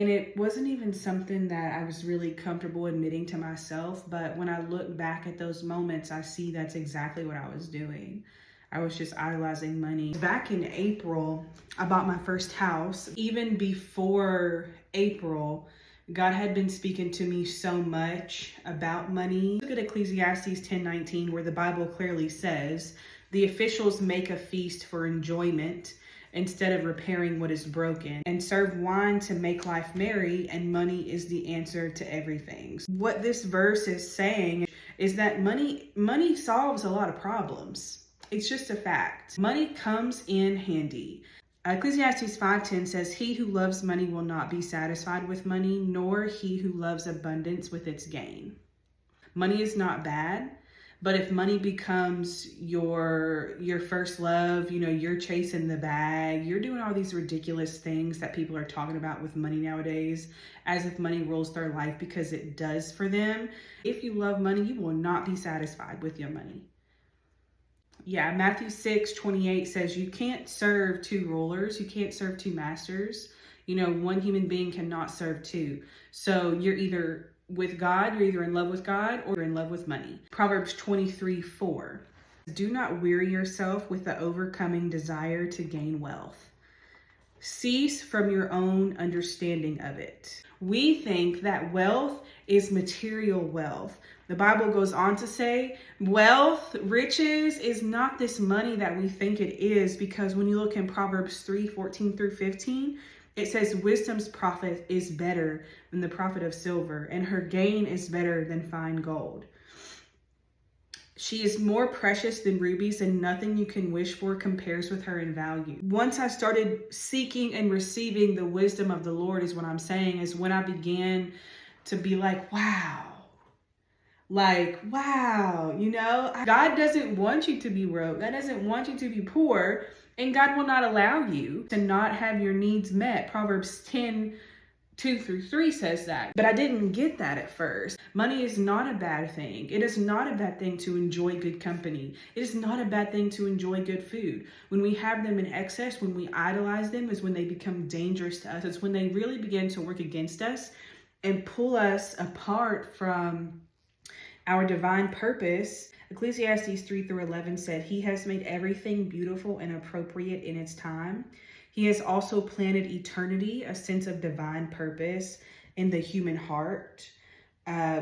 And it wasn't even something that I was really comfortable admitting to myself. But when I look back at those moments, I see that's exactly what I was doing. I was just idolizing money. Back in April, I bought my first house. Even before April, God had been speaking to me so much about money. Look at Ecclesiastes 10:19, where the Bible clearly says, the officials make a feast for enjoyment instead of repairing what is broken, and serve wine to make life merry, and money is the answer to everything. What this verse is saying is that money solves a lot of problems. It's just a fact. Money comes in handy. Ecclesiastes 5:10 says, he who loves money will not be satisfied with money, nor he who loves abundance with its gain. Money is not bad. But if money becomes your first love, you're chasing the bag, you're doing all these ridiculous things that people are talking about with money nowadays, as if money rules their life, because it does for them. If you love money, you will not be satisfied with your money. Yeah, Matthew 6:28 says you can't serve two rulers, you can't serve two masters. One human being cannot serve two. So you're either with God, you're either in love with God or you're in love with money. Proverbs 23:4. Do not weary yourself with the overcoming desire to gain wealth. Cease from your own understanding of it. We think that wealth is material wealth. The Bible goes on to say, wealth, riches is not this money that we think it is, because when you look in Proverbs 3:14 through 15, it says wisdom's profit is better than the profit of silver, and her gain is better than fine gold. She is more precious than rubies, and nothing you can wish for compares with her in value. Once I started seeking and receiving the wisdom of the Lord, is what I'm saying, is when I began to be like, wow. God doesn't want you to be broke. God doesn't want you to be poor. And God will not allow you to not have your needs met. Proverbs 10:2 through 3 says that. But I didn't get that at first. Money is not a bad thing. It is not a bad thing to enjoy good company. It is not a bad thing to enjoy good food. When we have them in excess, when we idolize them, is when they become dangerous to us. It's when they really begin to work against us and pull us apart from our divine purpose. Ecclesiastes 3:11 said, he has made everything beautiful and appropriate in its time. He has also planted eternity, a sense of divine purpose, in the human heart,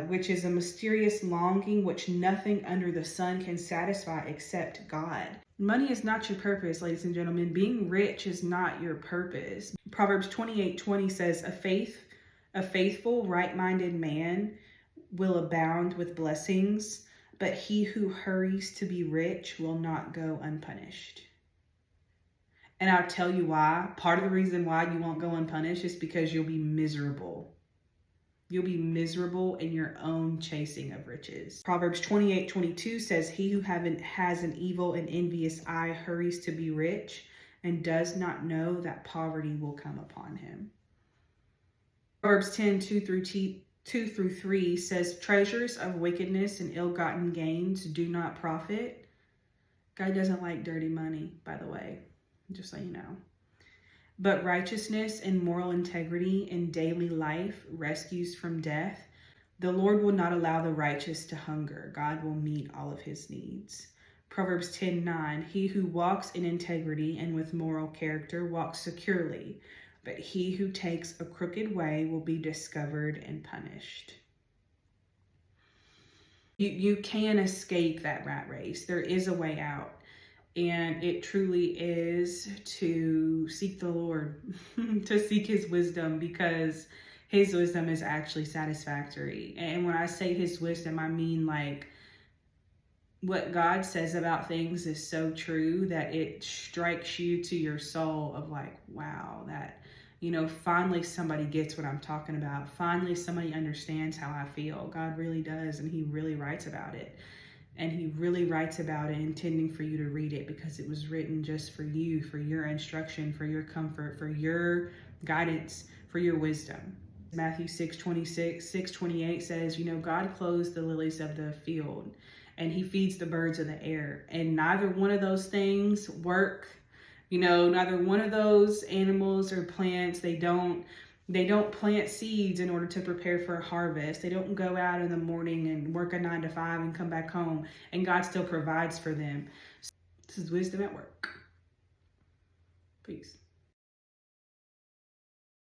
which is a mysterious longing which nothing under the sun can satisfy except God. Money is not your purpose, ladies and gentlemen. Being rich is not your purpose. Proverbs 28:20 says, a faithful, right-minded man will abound with blessings, but he who hurries to be rich will not go unpunished. And I'll tell you why. Part of the reason why you won't go unpunished is because you'll be miserable. You'll be miserable in your own chasing of riches. Proverbs 28:22 says, he who has an evil and envious eye hurries to be rich and does not know that poverty will come upon him. Proverbs 10:2 through 3 says, treasures of wickedness and ill-gotten gains do not profit. God doesn't like dirty money, by the way, just so you know. But righteousness and moral integrity in daily life rescues from death. The Lord will not allow the righteous to hunger. God will meet all of his needs. Proverbs 10:9, he who walks in integrity and with moral character walks securely, but he who takes a crooked way will be discovered and punished. You can escape that rat race. There is a way out. And it truly is to seek the Lord, to seek his wisdom, because his wisdom is actually satisfactory. And when I say his wisdom, I mean like what God says about things is so true that it strikes you to your soul of like, wow, that, finally somebody gets what I'm talking about. Finally, somebody understands how I feel. God really does. And he really writes about it. And he really writes about it intending for you to read it, because it was written just for you, for your instruction, for your comfort, for your guidance, for your wisdom. Matthew 6:28 says, God clothes the lilies of the field and he feeds the birds of the air. And neither one of those things work. Neither one of those animals or plants, they don't They don't plant seeds in order to prepare for a harvest. They don't go out in the morning and work a 9 to 5 and come back home, and God still provides for them. This is wisdom at work. Peace.